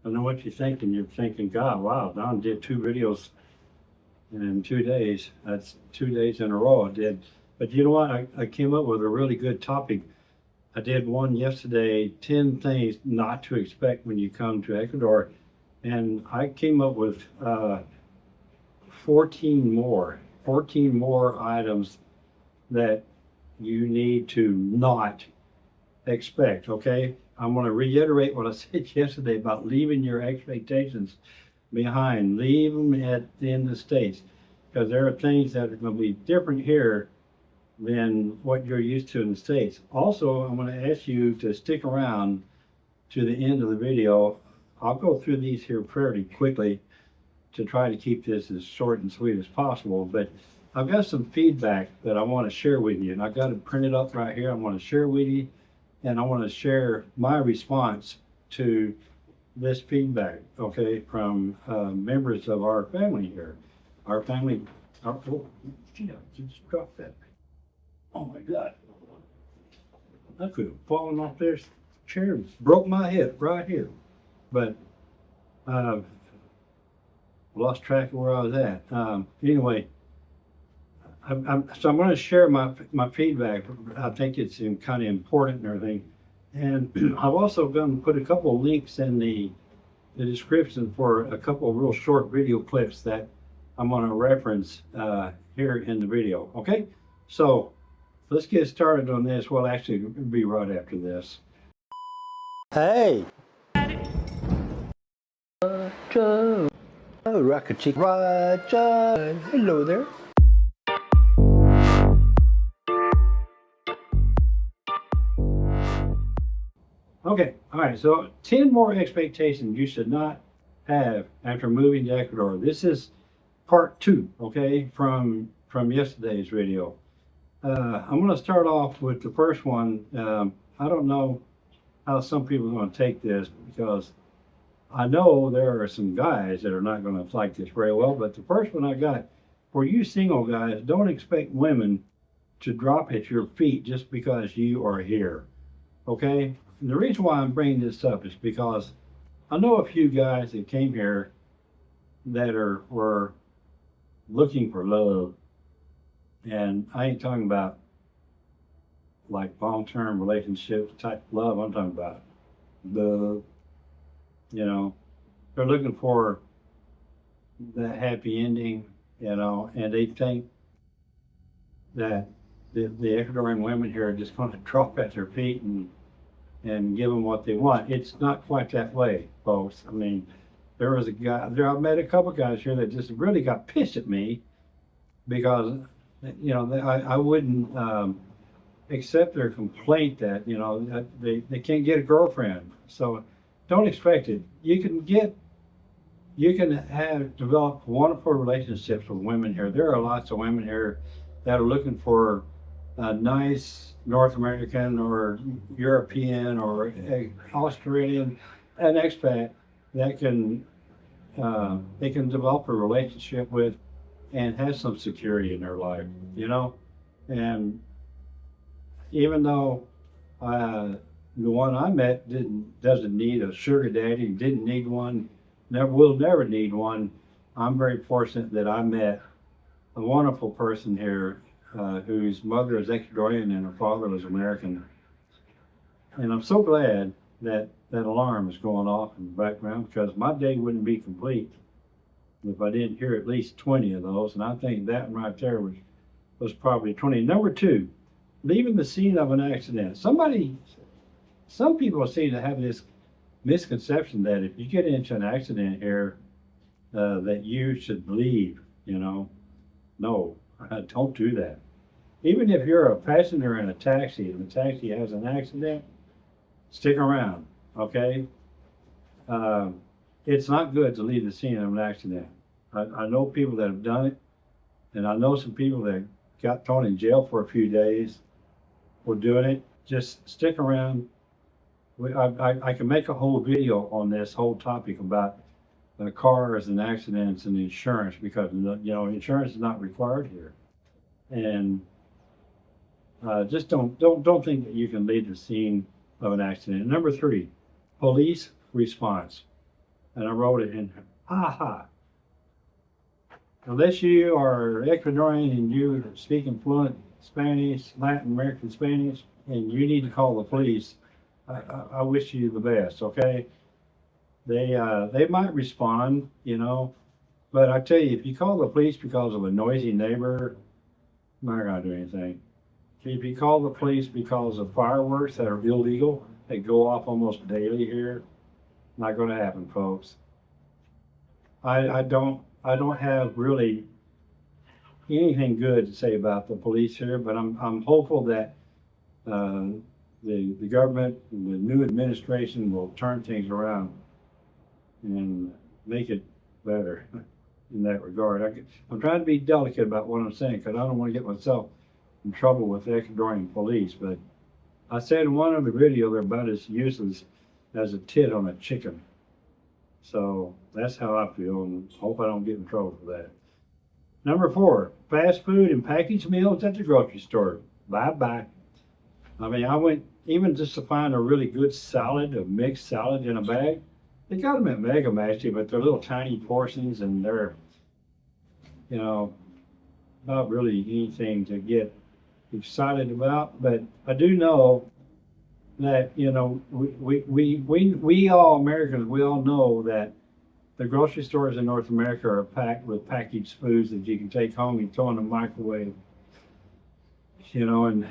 I know what you're thinking. You're thinking, God, wow, Don did 2 videos in 2 days. That's 2 days in a row I did. But you know what? I came up with a really good topic. I did one yesterday, 10 things not to expect when you come to Ecuador. And I came up with 14 more items that you need to not expect, okay? I'm going to reiterate what I said yesterday about leaving your expectations behind. Leave them in the States, because there are things that are going to be different here than what you're used to in the States. Also, I'm going to ask you to stick around to the end of the video. I'll go through these here fairly quickly to try to keep this as short and sweet as possible, but I've got some feedback that I want to share with you, and I've got it printed up right here. I want to share with you, and I want to share my response to this feedback, okay, from members of our family here. Our family, oh, gee, I just dropped that. Oh my God. I could have fallen off this chair, broke my hip right here. But lost track of where I was at. Anyway, so I'm going to share my feedback. I think it's kind of important and everything. And I've also going to put a couple of links in the description for a couple of real short video clips that I'm going to reference here in the video. Okay, so let's get started on this. Well, actually, it'll be right after this. Hey! Roger! Rocket Chick Roger! Hello there! Okay, all right, so 10 more expectations you should not have after moving to Ecuador. This is part 2, okay, from yesterday's video. I'm going to start off with the first one. I don't know how some people are going to take this, because I know there are some guys that are not going to like this very well, but the first one I got, for you single guys, don't expect women to drop at your feet just because you are here, okay? And the reason why I'm bringing this up is because I know a few guys that came here that were looking for love, and I ain't talking about like long-term relationships type love. I'm talking about love. You know, they're looking for the happy ending, you know, and they think that the Ecuadorian women here are just going to drop at their feet and give them what they want. It's not quite that way, folks. I mean, there was a guy there. I met a couple guys here that just really got pissed at me because, you know, I wouldn't accept their complaint that, you know, that they can't get a girlfriend. So don't expect it. You can have developed wonderful relationships with women here. There are lots of women here that are looking for a nice North American or European or Australian, an expat that they can develop a relationship with and have some security in their life, you know. And even though the one I met doesn't need a sugar daddy, didn't need one, will never need one, I'm very fortunate that I met a wonderful person here whose mother is Ecuadorian and her father was American. And I'm so glad that that alarm is going off in the background, because my day wouldn't be complete if I didn't hear at least 20 of those. And I think that one right there was probably 20. Number 2, leaving the scene of an accident. Some people seem to have this misconception that if you get into an accident here, that you should leave, you know. No, don't do that. Even if you're a passenger in a taxi and the taxi has an accident, stick around, okay? It's not good to leave the scene of an accident. I know people that have done it, and I know some people that got thrown in jail for a few days for doing it. Just stick around. I can make a whole video on this whole topic about cars and accidents and insurance, because, you know, insurance is not required here. And just don't think that you can leave the scene of an accident. Number 3, police response. and I wrote it in ha. Unless you are Ecuadorian and you are speaking fluent Spanish, Latin American Spanish, and you need to call the police, I wish you the best, okay? They might respond, you know, but I tell you, if you call the police because of a noisy neighbor, I'm not gonna do anything. If you call the police because of fireworks that are illegal, they go off almost daily here, not gonna happen, folks. I don't have really anything good to say about the police here, but I'm hopeful that uh, the government, the new administration will turn things around and make it better in that regard. I'm trying to be delicate about what I'm saying because I don't want to get myself in trouble with the Ecuadorian police. But I said in one other video they're about as useless as a tit on a chicken. So that's how I feel, and hope I don't get in trouble for that. Number 4, fast food and packaged meals at the grocery store. Bye-bye. I mean, I went even just to find a really good salad, a mixed salad in a bag. They got them at Mega Master, but they're little tiny portions, and they're, you know, not really anything to get excited about. But I do know that, you know, we all Americans, we all know that the grocery stores in North America are packed with packaged foods that you can take home and throw in the microwave, you know, and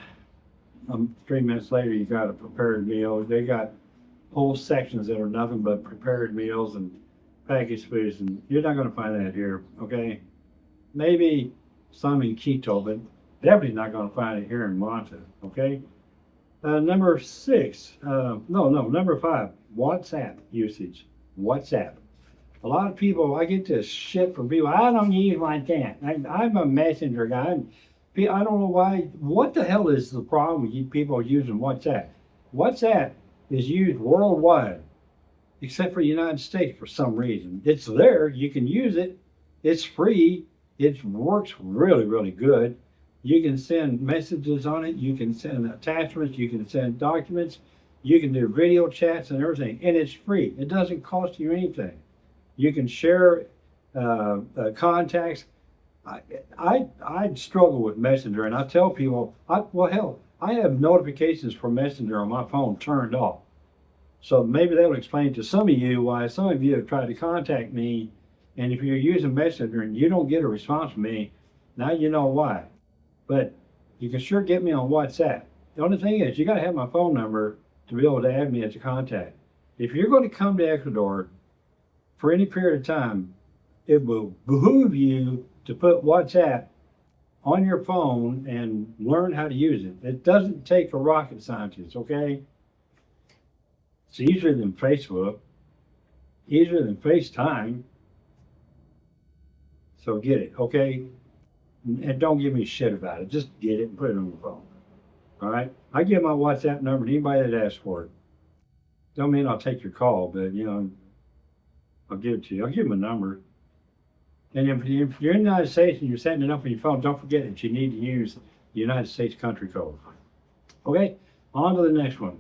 3 minutes later you got a prepared meal. They got whole sections that are nothing but prepared meals and packaged foods, and you're not going to find that here, okay? Maybe some in Quito, but definitely not going to find it here in Monta, okay? Number 5, WhatsApp usage. WhatsApp. A lot of people, I get this shit from people. I don't use WhatsApp. I'm a messenger guy. I don't know why. What the hell is the problem with you people using WhatsApp? WhatsApp is used worldwide, except for the United States for some reason. It's there. You can use it. It's free. It works really, really good. You can send messages on it. You can send attachments. You can send documents. You can do video chats and everything. And it's free. It doesn't cost you anything. You can share contacts. I struggle with Messenger, and I tell people, I have notifications for Messenger on my phone turned off. So maybe that'll explain to some of you why some of you have tried to contact me, and if you're using Messenger and you don't get a response from me, now you know why. But you can sure get me on WhatsApp. The only thing is, you got to have my phone number to be able to add me as a contact. If you're going to come to Ecuador for any period of time, it will behoove you to put WhatsApp on your phone and learn how to use it. It doesn't take a rocket scientist, okay? It's easier than Facebook, easier than FaceTime. So get it, okay? And don't give me shit about it. Just get it and put it on your phone. All right? I give my WhatsApp number to anybody that asks for it. Don't mean I'll take your call, but, you know, I'll give it to you. I'll give them a number. And if you're in the United States and you're setting it up on your phone, don't forget that you need to use the United States country code. Okay, on to the next one.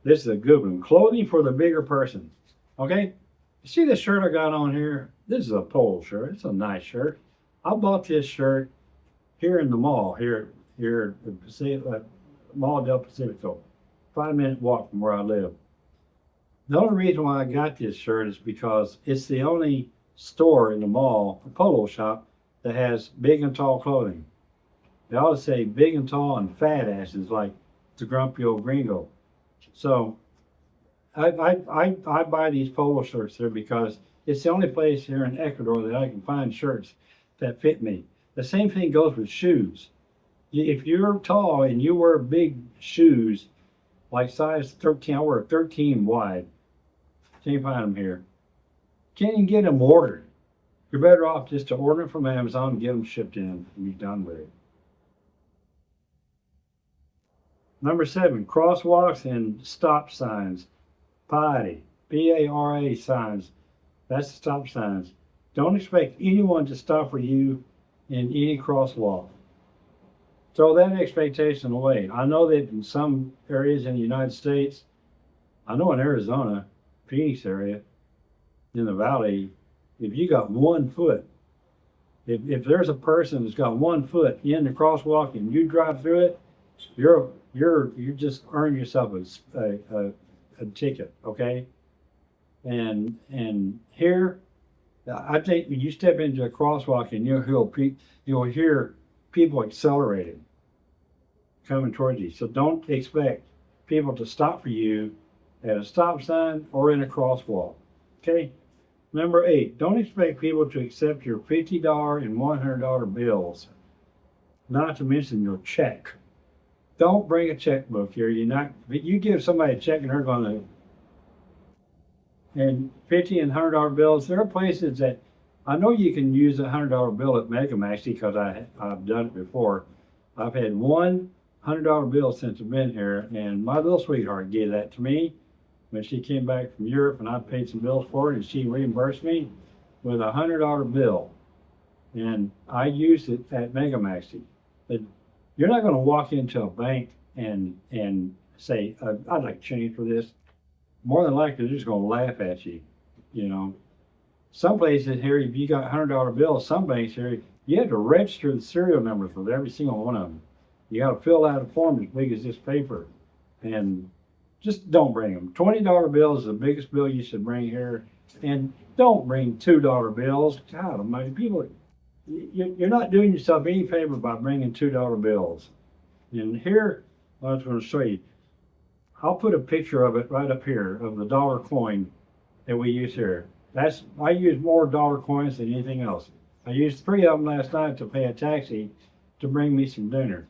This is a good one. Clothing for the bigger person. Okay, you see this shirt I got on here? This is a polo shirt. It's a nice shirt. I bought this shirt here in the mall, here at the Mall del Pacifico. 5-minute walk from where I live. The only reason why I got this shirt is because it's the only store in the mall, a polo shop, that has big and tall clothing. They ought to say big and tall and fat asses like the grumpy old gringo. So I buy these polo shirts there because it's the only place here in Ecuador that I can find shirts that fit me. The same thing goes with shoes. If you're tall and you wear big shoes, like size 13, I wear 13 wide. Can't find them here. Can't even get them ordered. You're better off just to order them from Amazon and get them shipped in and be done with it. Number 7, crosswalks and stop signs. PARA, P-A-R-A signs. That's the stop signs. Don't expect anyone to stop for you in any crosswalk. Throw that expectation away. I know that in some areas in the United States, I know in Arizona, Phoenix area, in the valley, if you got 1 foot, if there's a person that's got 1 foot in the crosswalk and you drive through it, you just earn yourself a ticket, okay? And here, I think when you step into a crosswalk and you'll hear people accelerating coming towards you. So don't expect people to stop for you at a stop sign or in a crosswalk. Okay? Number 8, don't expect people to accept your $50 and $100 bills, not to mention your check. Don't bring a checkbook here. You give somebody a check and they're going to, and $50 and $100 bills, there are places that I know you can use a $100 bill at Mega Maxi because I've done it before. I've had $100 bill since I've been here, and my little sweetheart gave that to me when she came back from Europe, and I paid some bills for it, and she reimbursed me with a $100 bill, and I used it at Mega Maxi. But you're not going to walk into a bank and say, "I'd like change for this." More than likely, they're just going to laugh at you. You know, some places here, if you got $100 bills, some banks here, you have to register the serial numbers with every single one of them. You got to fill out a form as big as this paper, and just don't bring them. $20 bills is the biggest bill you should bring here, and don't bring $2 bills. God almighty, people, you're not doing yourself any favor by bringing $2 bills. And here, I was going to show you. I'll put a picture of it right up here of the dollar coin that we use here. I use more dollar coins than anything else. I used 3 of them last night to pay a taxi to bring me some dinner.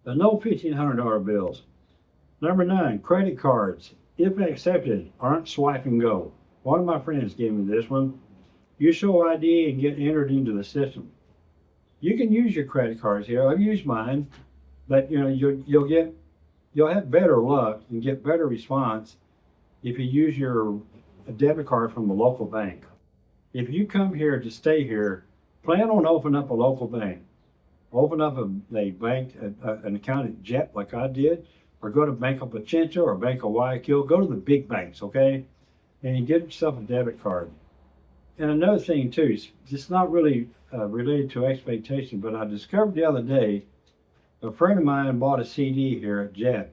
But no $1,500 bills. Number 9, credit cards, if accepted, aren't swipe and go. One of my friends gave me this one. You show ID and get entered into the system. You can use your credit cards here. I've used mine, but you'll have better luck and get better response if you use your debit card from a local bank. If you come here to stay here, plan on opening up a local bank. Open up a bank, an account at Jet like I did, or go to Bank of Pichincha or Bank of Guayaquil. Go to the big banks, okay? And get yourself a debit card. And another thing too, it's not really related to expectation, but I discovered the other day, a friend of mine bought a CD here at Jet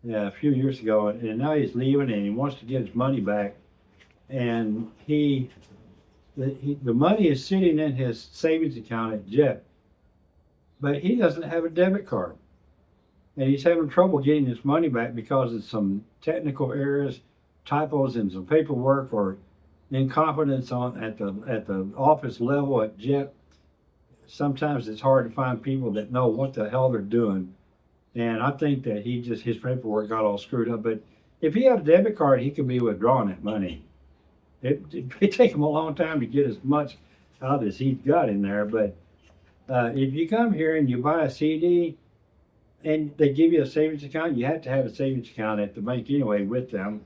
a few years ago, and now he's leaving and he wants to get his money back. And the money is sitting in his savings account at Jet, but he doesn't have a debit card. And he's having trouble getting his money back because of some technical errors, typos in some paperwork, or incompetence at the office level at Jet. Sometimes it's hard to find people that know what the hell they're doing. And I think that his paperwork got all screwed up. But if he had a debit card, he could be withdrawing that money. It'd take him a long time to get as much out as he's got in there. But if you come here and you buy a CD and they give you a savings account, you have to have a savings account at the bank anyway with them.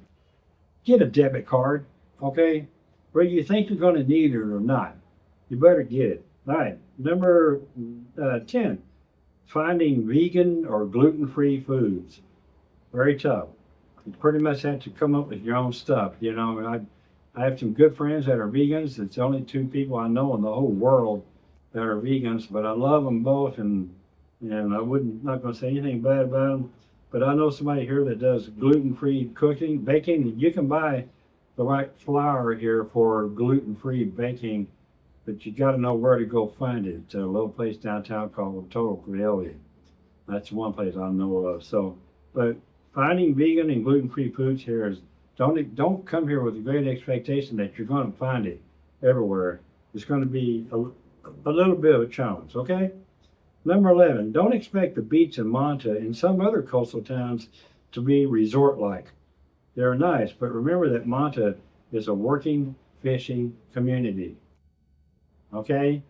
Get a debit card, okay? Whether you think you're going to need it or not, you better get it. All right, number 10, finding vegan or gluten-free foods. Very tough. You pretty much have to come up with your own stuff. You know, I have some good friends that are vegans. It's the only 2 people I know in the whole world that are vegans, but I love them both, and I'm not going to say anything bad about them. But I know somebody here that does gluten-free cooking, baking. You can buy the right flour here for gluten-free baking, but you got to know where to go find it. It's a little place downtown called Total Creole. That's one place I know of. So, but finding vegan and gluten-free foods here is, don't come here with a great expectation that you're going to find it everywhere. It's going to be a little bit of a challenge, okay? Number 11, don't expect the beach in Manta and some other coastal towns to be resort-like. They're nice, but remember that Manta is a working fishing community. Okay?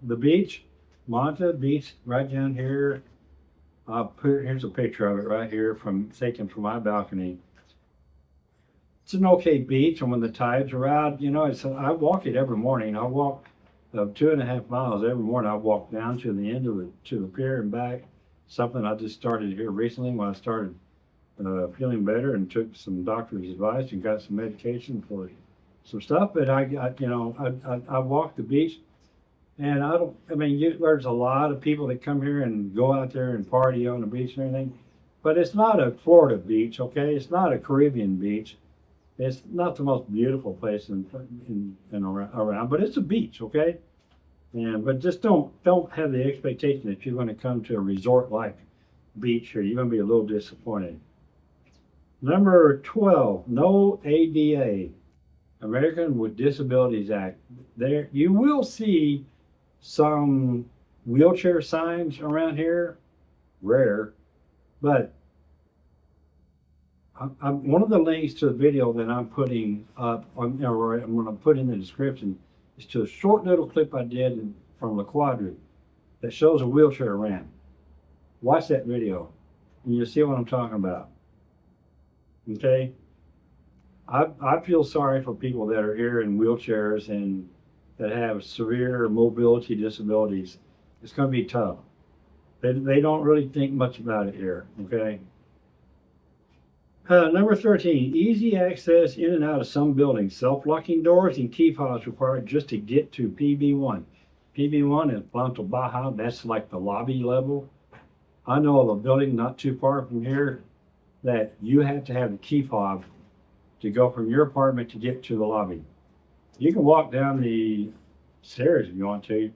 The beach, Manta Beach, right down here. Here's a picture of it right here taken from my balcony. It's an okay beach, and when the tides are out, I walk it every morning. I walk 2.5 miles every morning. I walk down to the end of to the pier and back. Something I just started here recently when I started feeling better and took some doctor's advice and got some medication for some stuff. But I walked the beach, and there's a lot of people that come here and go out there and party on the beach and everything. But it's not a Florida beach, okay? It's not a Caribbean beach. It's not the most beautiful place around, but it's a beach, okay? But just don't have the expectation that you're going to come to a resort-like beach here. You're going to be a little disappointed. Number 12, no ADA, American with Disabilities Act. There, you will see some wheelchair signs around here, rare, but one of the links to the video that I'm putting up, or I'm going to put in the description, is to a short little clip I did from the quadrant that shows a wheelchair ramp. Watch that video, and you'll see what I'm talking about. Okay? I feel sorry for people that are here in wheelchairs and that have severe mobility disabilities. It's going to be tough. They don't really think much about it here, okay? Number 13, easy access in and out of some buildings. Self-locking doors and key fobs required just to get to PB1. PB1 is Planta Baja. That's like the lobby level. I know of a building not too far from here that you have to have a key fob to go from your apartment to get to the lobby. You can walk down the stairs if you want to,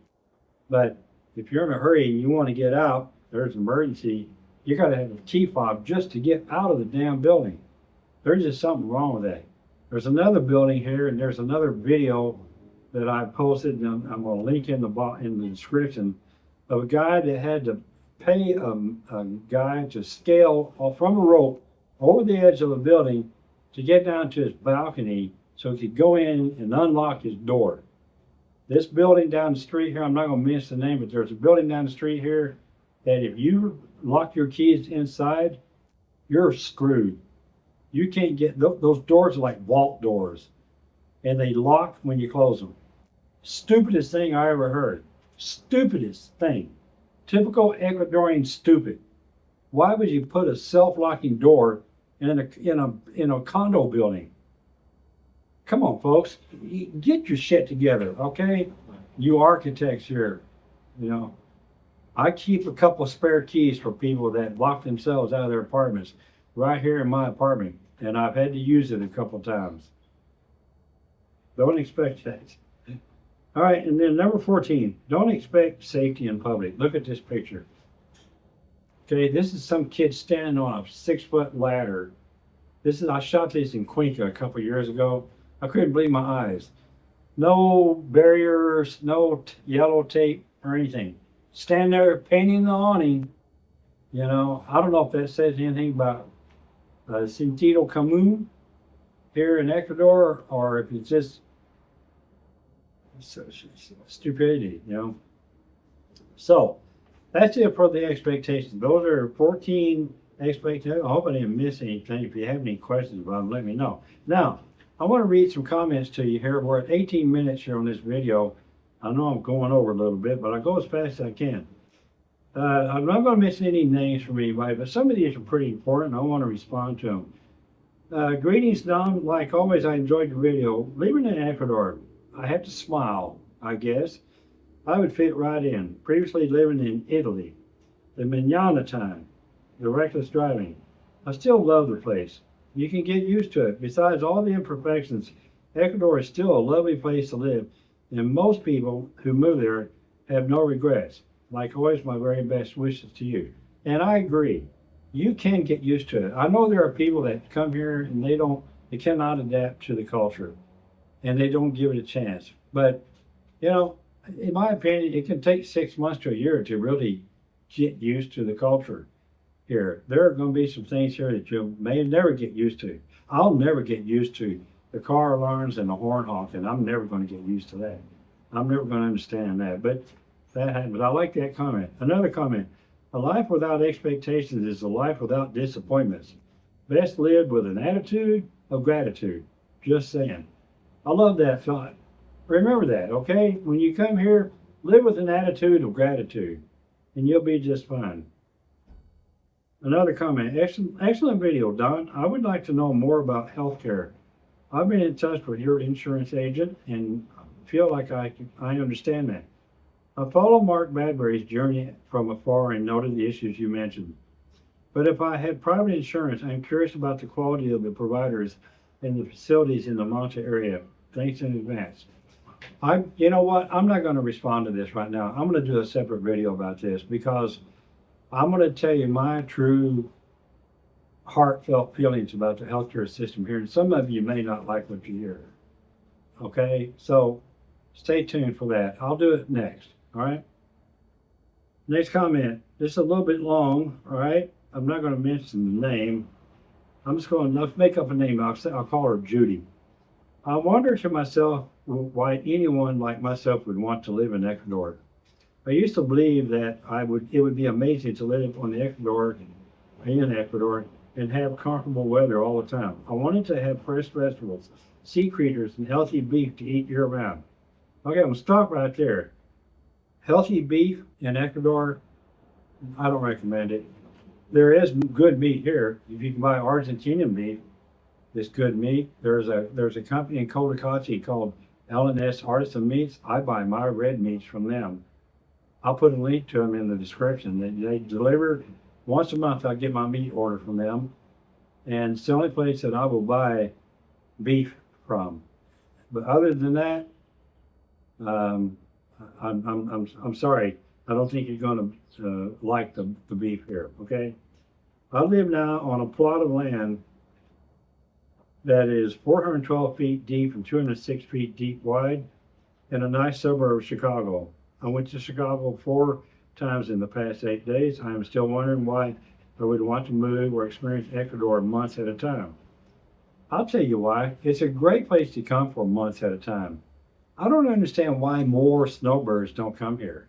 but if you're in a hurry and you want to get out, there's an emergency, you got to have a key fob just to get out of the damn building. There's just something wrong with that. There's another building here, and there's another video that I posted, and I'm going to link in the description, of a guy that had to pay a guy to scale from a rope over the edge of a building to get down to his balcony so he could go in and unlock his door. This building down the street here, I'm not going to mention the name, but there's a building down the street here that if you lock your keys inside, you're screwed. You can't get, those doors are like vault doors, and they lock when you close them. Stupidest thing I ever heard. Stupidest thing. Typical Ecuadorian stupid. Why would you put a self-locking door in a condo building? Come on, folks, get your shit together, okay? You architects here, I keep a couple of spare keys for people that lock themselves out of their apartments right here in my apartment, and I've had to use it a couple times. Don't expect that. All right, and then number 14, don't expect safety in public. Look at this picture. Okay, this is some kid standing on a 6-foot ladder. I shot this in Cuenca a couple years ago. I couldn't believe my eyes. No barriers, no yellow tape or anything. Stand there painting the awning. I don't know if that says anything about sentido común here in Ecuador, or if it's just stupidity, So that's it for the expectations. Those are 14 expectations. I hope I didn't miss anything. If you have any questions about them, let me know. Now, I want to read some comments to you here. We're at 18 minutes here on this video. I know I'm going over a little bit, but I go as fast as I can. I'm not going to miss any names from anybody, but some of these are pretty important. I want to respond to them. Greetings, Don. Like always, I enjoyed the video. Living in Ecuador, I have to smile, I guess. I would fit right in. Previously living in Italy, the Manana time, the reckless driving. I still love the place. You can get used to it. Besides all the imperfections, Ecuador is still a lovely place to live, and most people who move there have no regrets. Like always, my very best wishes to you. And I agree. You can get used to it. I know there are people that come here and they cannot adapt to the culture, and they don't give it a chance. But, in my opinion, it can take 6 months to a year to really get used to the culture here. There are going to be some things here that you may never get used to. I'll never get used to the car alarms and the horn honking. I'm never going to get used to that. I'm never going to understand that. But that happens. I like that comment. Another comment. A life without expectations is a life without disappointments. Best lived with an attitude of gratitude. Just saying. I love that thought. Remember that, okay? When you come here, live with an attitude of gratitude, and you'll be just fine. Another comment. Excellent video, Don. I would like to know more about healthcare. I've been in touch with your insurance agent and feel like I understand that. I follow Mark Badbury's journey from afar and noted the issues you mentioned. But if I had private insurance, I'm curious about the quality of the providers and the facilities in the Manta area. Thanks in advance. You know what? I'm not going to respond to this right now. I'm going to do a separate video about this because I'm going to tell you my true heartfelt feelings about the healthcare system here. And some of you may not like what you hear. Okay? So stay tuned for that. I'll do it next. All right? Next comment. This is a little bit long. All right? I'm not going to mention the name. I'm just going to make up a name. I'll call her Judy. I wonder to myself why anyone like myself would want to live in Ecuador. I used to believe that it would be amazing to live in Ecuador and have comfortable weather all the time. I wanted to have fresh vegetables, sea creatures, and healthy beef to eat year round. Okay, I'm gonna stop right there. Healthy beef in Ecuador, I don't recommend it. There is good meat here. If you can buy Argentinian beef, it's good meat. There's a company in Cotacachi called L&S Artisan Meats. I buy my red meats from them. I'll put a link to them in the description. They deliver once a month. I get my meat order from them, and it's the only place that I will buy beef from. But other than that, I'm sorry. I don't think you're going to like the beef here. Okay. I live now on a plot of land that is 412 feet deep and 206 feet deep wide in a nice suburb of Chicago. I went to Chicago 4 times in the past 8 days. I am still wondering why I would want to move or experience Ecuador months at a time. I'll tell you why. It's a great place to come for months at a time. I don't understand why more snowbirds don't come here.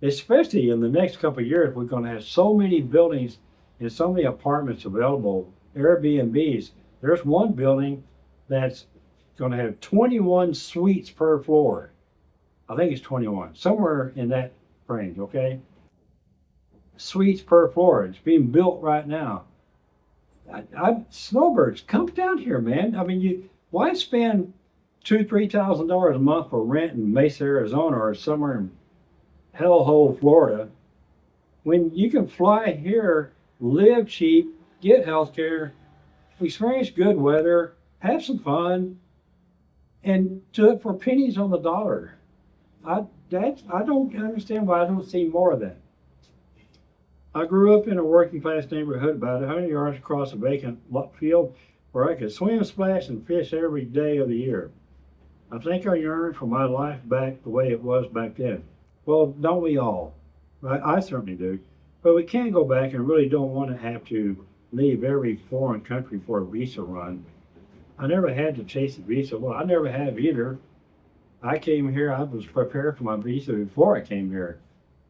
Especially in the next couple of years, we're going to have so many buildings and so many apartments available, Airbnbs. There's one building that's going to have 21 suites per floor. I think it's 21, somewhere in that range, okay? Suites per floor. It's being built right now. Snowbirds, come down here, man. I mean, why spend $2,000-3,000 a month for rent in Mesa, Arizona, or somewhere in hellhole, Florida, when you can fly here, live cheap, get health care, experience good weather, have some fun, and do it for pennies on the dollar. I don't understand why I don't see more of that. I grew up in a working class neighborhood about 100 yards across a vacant field where I could swim, splash, and fish every day of the year. I think I yearn for my life back the way it was back then. Well, don't we all? I certainly do. But we can't go back and really don't want to have to leave every foreign country for a visa run. I never had to chase a visa. Well, I never have either. I came here, I was prepared for my visa before I came here.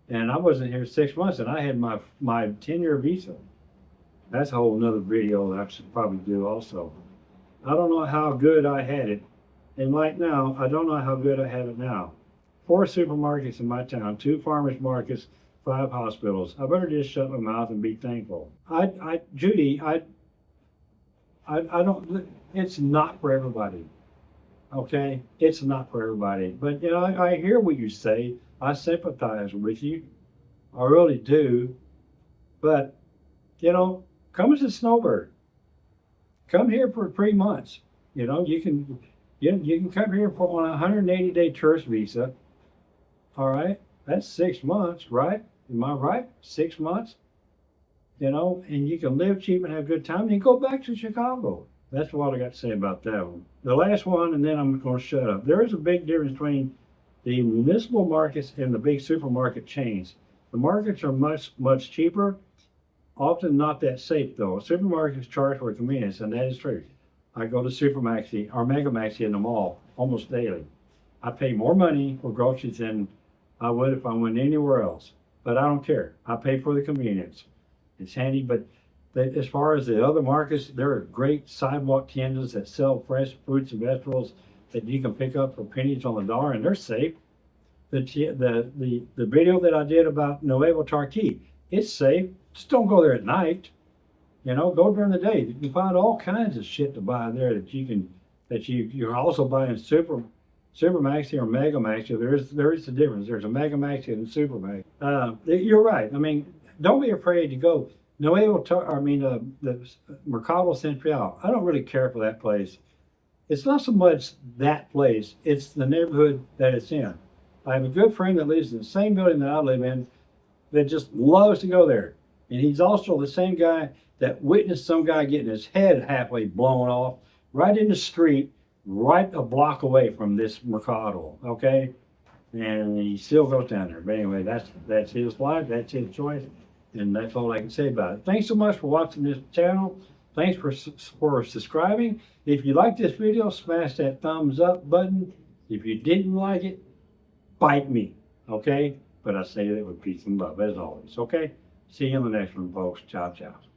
And I wasn't here 6 months and I had my 10-year visa. That's a whole nother video that I should probably do also. I don't know how good I had it. And right now, I don't know how good I have it now. 4 supermarkets in my town, 2 farmers markets, 5 hospitals. I better just shut my mouth and be thankful. Judy, I don't, it's not for everybody. Okay? It's not for everybody. But, you know, I hear what you say. I sympathize with you. I really do. But, you know, come as a snowbird. Come here for 3 months. You know, you can come here for on a 180-day tourist visa. All right? That's 6 months, right? Am I right? 6 months? You know, and you can live cheap and have a good time, and you go back to Chicago. That's what I got to say about that one. The last one, and then I'm going to shut up. There is a big difference between the municipal markets and the big supermarket chains. The markets are much, much cheaper, often not that safe, though. Supermarkets charge for convenience, and that is true. I go to Supermaxi or Mega Maxi in the mall almost daily. I pay more money for groceries than I would if I went anywhere else. But I don't care. I pay for the convenience. It's handy, but as far as the other markets, there are great sidewalk tenders that sell fresh fruits and vegetables that you can pick up for pennies on the dollar, and they're safe. The video that I did about Nuevo Tarqui, it's safe. Just don't go there at night. You know, go during the day. You can find all kinds of shit to buy there that you're also buying Super Maxi or Mega Maxi. There is a difference. There's a Mega Maxi and a Super Maxi. You're right. I mean, don't be afraid to go. The Mercado Central. I don't really care for that place. It's not so much that place, it's the neighborhood that it's in. I have a good friend that lives in the same building that I live in that just loves to go there. And he's also the same guy that witnessed some guy getting his head halfway blown off right in the street, right a block away from this Mercado, okay? And he still goes down there. But anyway, that's his life, that's his choice, and that's all I can say about it. Thanks so much for watching this channel. Thanks for subscribing. If you like this video, smash that thumbs up button. If you didn't like it, bite me, okay? But I say that with peace and love, as always, okay? See you in the next one, folks. Ciao, ciao.